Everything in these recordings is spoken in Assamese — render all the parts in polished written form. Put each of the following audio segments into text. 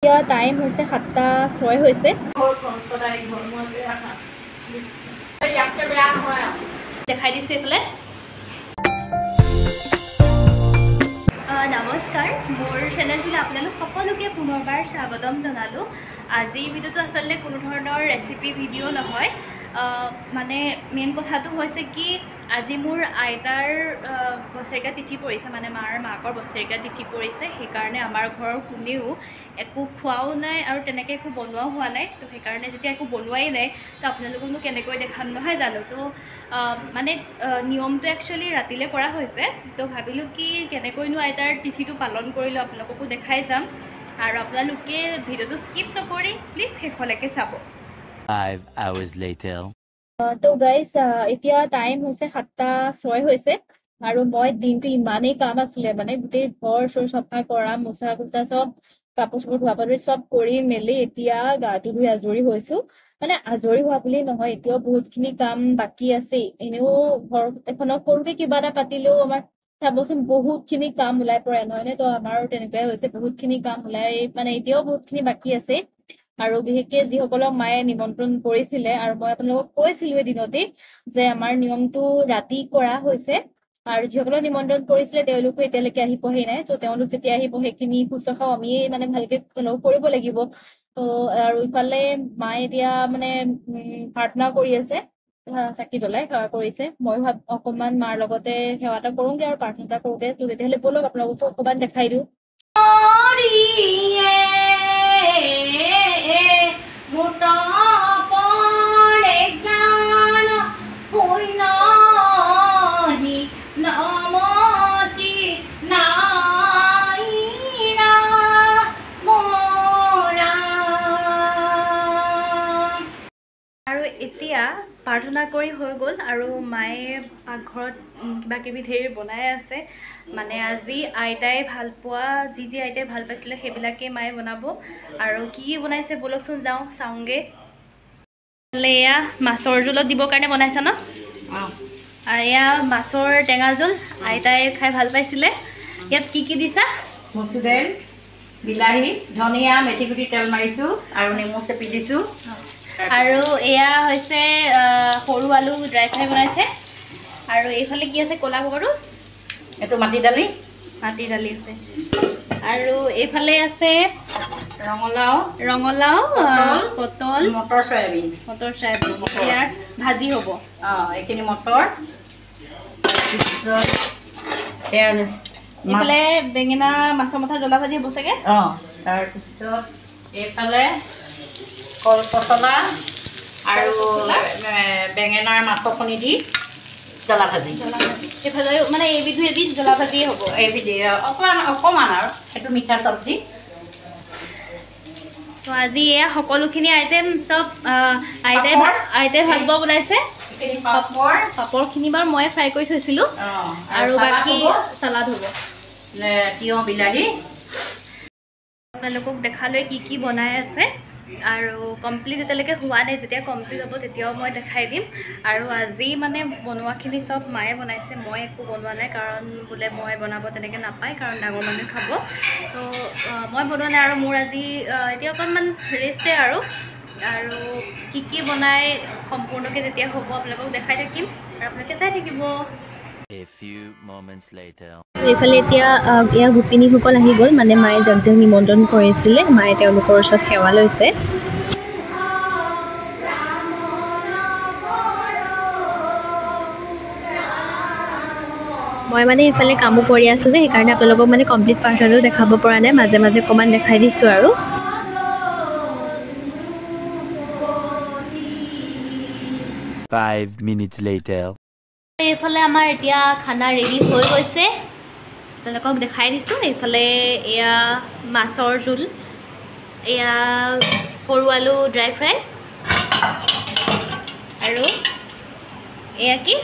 এতিয়া টাইম হৈছে 7:06 হৈছে। দেখাই দিছোঁ এইফালে। নমস্কাৰ, মোৰ চেনেলটোলৈ আপোনালোক সকলোকে পুনৰবাৰ স্বাগতম জনালোঁ। আজিৰ ভিডিঅ'টো আচলতে কোনো ধৰণৰ ৰেচিপি ভিডিঅ' নহয়। মানে মেইন কথাটো হৈছে কি, আজি মোৰ আইতাৰ বছৰেকীয়া তিথি পৰিছে, মানে মাকৰ বছৰেকীয়া তিথি পৰিছে। সেইকাৰণে আমাৰ ঘৰৰ কোনেও একো খোৱাও নাই আৰু তেনেকৈ একো বনোৱাও হোৱা নাই। তো সেইকাৰণে যেতিয়া একো বনোৱাই নাই, তো আপোনালোককনো কেনেকৈ দেখাম নহয় জানো। তো মানে নিয়মটো একচুৱেলি ৰাতিলৈ কৰা হৈছে। তো ভাবিলোঁ কি কেনেকৈনো আইতাৰ তিথিটো পালন কৰিলোঁ আপোনালোককো দেখাই যাম। আৰু আপোনালোকে ভিডিঅ'টো স্কিপ নকৰি প্লিজ শেষলৈকে চাব। 5 hours later. তো গাইজ, এতিয়া টাইম হৈছে 7:06 হৈছে আৰু মই দিনটো ইমানেই কাম আছিলে, মানে গোটেই ঘৰ চৰ চফা কৰা, মোচা কোচা চব, কাপোৰ চাপোৰ ধোৱা পাতৰি চব কৰি মেলি এতিয়া গাটো ধুই আজৰি হৈছোঁ। মানে আজৰি হোৱা বুলি নহয়, এতিয়াও বহুতখিনি কাম বাকী আছেই। এনেও ঘৰ এখনত সৰুকে কিবা এটা পাতিলেও আমাৰ চাবচোন বহুতখিনি কাম ওলাই পৰে নহয়নে। তো আমাৰো তেনেকুৱাই হৈছে, বহুতখিনি কাম ওলাই, মানে এতিয়াও বহুতখিনি বাকী আছে। আৰু বিশেষকৈ যিসকলক মায়ে নিমন্ত্ৰণ কৰিছিলে, আৰু মই আপোনালোকক কৈছিলোঁ এদিনতেই যে আমাৰ নিয়মটো ৰাতি কৰা হৈছে। আৰু যিসকলক নিমন্ত্ৰণ কৰিছিলে তেওঁলোকো এতিয়ালৈকে আহি পোৱাহি নাই। তো তেওঁলোক যেতিয়া আহিব সেইখিনি শুশ্ৰূষাও আমিয়ে মানে ভালকৈ তেওঁলোকক কৰিব লাগিব। তো আৰু ইফালে মায়ে এতিয়া মানে প্ৰাৰ্থনা কৰি আছে, চাকি জ্বলাই সেৱা কৰিছে। ময়ো অকণমান মাৰ লগতে সেৱা এটা কৰোঁগৈ আৰু প্ৰাৰ্থনা এটা কৰোঁগৈ। তো তেতিয়াহ'লে ব'লক আপোনালোককো অকণমান দেখাই দিওঁ। আৰু এতিয়া প্ৰাৰ্থনা কৰি হৈ গ'ল আৰু মায়ে পাকঘৰত কিবা কিবি ধেৰ বনাই আছে। মানে আজি আইতাই ভাল পোৱা যি আইতাই ভাল পাইছিলে সেইবিলাকেই মায়ে বনাব। আৰু কি বনাইছে ব'লকচোন যাওঁ চাওঁগৈ। এয়া মাছৰ জোলত দিবৰ কাৰণে বনাইছা ন? আৰু এয়া মাছৰ টেঙা জোল, আইতাই খাই ভাল পাইছিলে। ইয়াত কি কি দিছা? মচুৰ দাইল, বিলাহী, ধনিয়া, মেথি গুটি তেল মাৰিছোঁ আৰু নেমু চেপি দিছোঁ। আৰু এয়া হৈছে সৰু আলু ড্ৰাই ফ্ৰাই বনাইছে। আৰু এইফালে কি আছে ক'লা বগৰটো? এইটো মাটি দালি আছে। আৰু এইফালে আছে ৰঙালাও, পটল, মটৰ চয়াবিন। ইয়াৰ ভাজি হ'ব। এইখিনি মটৰ, এইফালে বেঙেনা মাছৰ মাথা জ্বলা ভাজি হ'ব চাগে। তাৰপিছত এইফালে কল পচলা আৰু বেঙেনাৰ মাছৰ কণী দি জ্বলা ভাজি। এইফালে মানে এবিধ জ্বলা ভাজিয়ে হ'ব। এবিধে অকণমান আৰু সেইটো মিঠা চব্জি। তো আজি এয়া সকলোখিনি আইটেম চব আইতাই ভাল পোৱা বনাইছে। পাপৰখিনি বাৰু মই ফ্ৰাই কৰি থৈছিলোঁ। আৰু বাকী চালাড হ'ব, তিয়ঁহ বিলাহী। আপোনালোকক দেখালৈ কি কি বনাই আছে। আৰু কমপ্লিট এতিয়ালৈকে হোৱা নাই, যেতিয়া কমপ্লিট হ'ব তেতিয়াও মই দেখাই দিম। আৰু আজি মানে বনোৱাখিনি চব মায়ে বনাইছে, মই একো বনোৱা নাই। কাৰণ বোলে মই বনাব তেনেকৈ নাপায়, কাৰণ ডাঙৰ মানুহে খাব। তো মই বনোৱা নাই আৰু মোৰ আজি এতিয়া অকণমান ৰেষ্টে আৰু কি কি বনাই সম্পূৰ্ণকৈ যেতিয়া হ'ব আপোনালোকক দেখাই থাকিম আৰু আপোনালোকে চাই থাকিব। A few moments later. এইফালে এতিয়া এয়া গোপিনীসকল আহি গ'ল, মানে মায়ে যাক নিমন্ত্ৰণ কৰিছিলে, মায়ে তেওঁলোকৰ ওচৰত সেৱা লৈছে। মই মানে এইফালে কামো কৰি আছোঁ যে সেইকাৰণে আপোনালোকক মানে কমপ্লিট প্ৰাৰ্থনাটো দেখাব পৰা নাই, মাজে মাজে অকণমান দেখাই দিছোঁ আৰু। 5 minutes later. এইফালে আমাৰ এতিয়া খানা ৰেডি হৈ গৈছে, আপোনালোকক দেখাই দিছোঁ। এইফালে এয়া মাছৰ জোল, এয়া সৰু আলু ড্ৰাই ফ্ৰাই, আৰু এয়া কি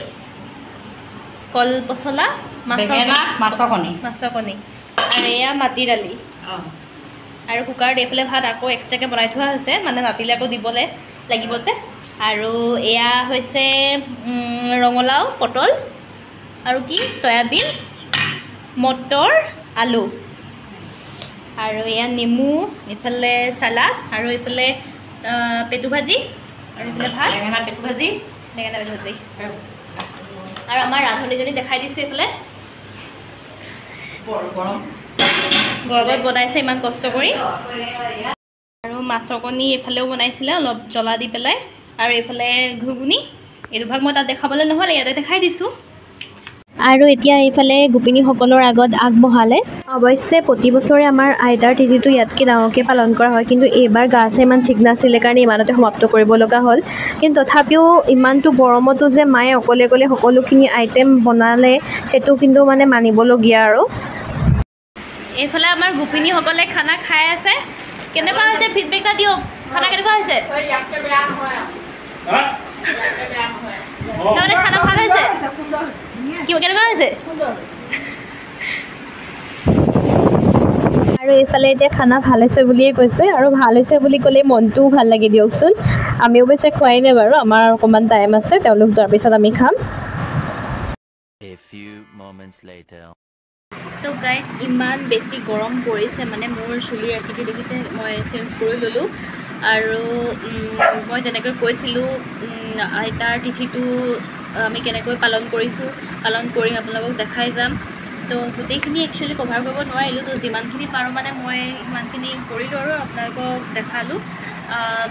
কল পচলা, মাছৰ কণী, আৰু এয়া মাটি দালি। আৰু কুকাৰত এইফালে ভাত আকৌ এক্সট্ৰাকৈ বনাই থোৱা হৈছে, মানে ৰাতিলৈ আকৌ দিবলৈ লাগিব যে। আৰু এয়া হৈছে ৰঙালাও, পটল আৰু কি চয়াবিন, মটৰ, আলু। আৰু এয়া নেমু, এইফালে চালাড, আৰু এইফালে পেটু ভাজি, আৰু এইফালে ভাত, বেঙেনা পেটু ভাজি। আৰু আমাৰ ৰান্ধনীজনী দেখাই দিছোঁ এইফালে গৰমত বনাইছে ইমান কষ্ট কৰি। আৰু মাছৰ কণী এইফালেও বনাইছিলে অলপ জ্বলা দি পেলাই, আৰু এইফালে ঘুগুনি। এই দুভাগ মই তাত দেখাবলৈ নহ'লে ইয়াতে দেখাই দিছোঁ। আৰু এতিয়া এইফালে গোপিনীসকলৰ আগত আগবঢ়ালে। অৱশ্যে প্ৰতি বছৰে আমাৰ আইতাৰ তিথিটো ইয়াতকৈ ডাঙৰকৈ পালন কৰা হয়, কিন্তু এইবাৰ গা চা ইমান ঠিক নাছিলে কাৰণে ইমানতে সমাপ্ত কৰিব লগা হ'ল। কিন্তু তথাপিও ইমানটো গৰমতো যে মায়ে অকলে অকলে সকলোখিনি আইটেম বনালে সেইটো কিন্তু মানে মানিবলগীয়া। আৰু এইফালে আমাৰ গোপিনীসকলে খানা খাই আছে। কেনেকুৱা হৈছে ফিডবেক এটা দিয়ক, খানা কেনেকুৱা হৈছে? তাৰমানে খানা ভাল হৈছে? কেনেকুৱা হৈছে? আৰু এইফালে এতিয়া খানা ভাল হৈছে বুলিয়ে কৈছে, আৰু ভাল হৈছে বুলি ক'লে মনটোও ভাল লাগে দিয়কচোন। আমিও অৱশ্যে খোৱাই নাই বাৰু, আমাৰ অকণমান টাইম আছে, তেওঁলোক যোৱাৰ পিছত আমি খাম। A few moments later. তো গাইজ ইমান বেছি গৰম পৰিছে, মানে মোৰ চুলিৰ আকৃতি দেখিছে, মই চেঞ্জ কৰি ল'লোঁ। আৰু মই যেনেকৈ কৈছিলোঁ আইতাৰ তিথিটো আমি কেনেকৈ পালন কৰিছোঁ, পালন কৰি আপোনালোকক দেখাই যাম। তো গোটেইখিনি একচুৱেলি কভাৰ কৰিব নোৱাৰিলোঁ, তো যিমানখিনি পাৰোঁ মানে মই সিমানখিনি কৰিলোঁ আৰু আপোনালোকক দেখালোঁ।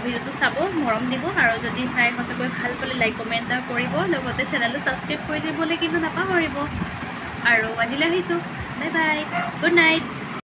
ভিডিঅ'টো চাব, মৰম দিব, আৰু যদি চাই সঁচাকৈ ভাল পালে লাইক কমেণ্ট এটা কৰিব, লগতে চেনেলটো ছাবস্ক্ৰাইব কৰি দিবলৈ কিন্তু নাপাহৰিব। আৰু আজিলৈ আহিছোঁ, বাই বাই, গুড নাইট।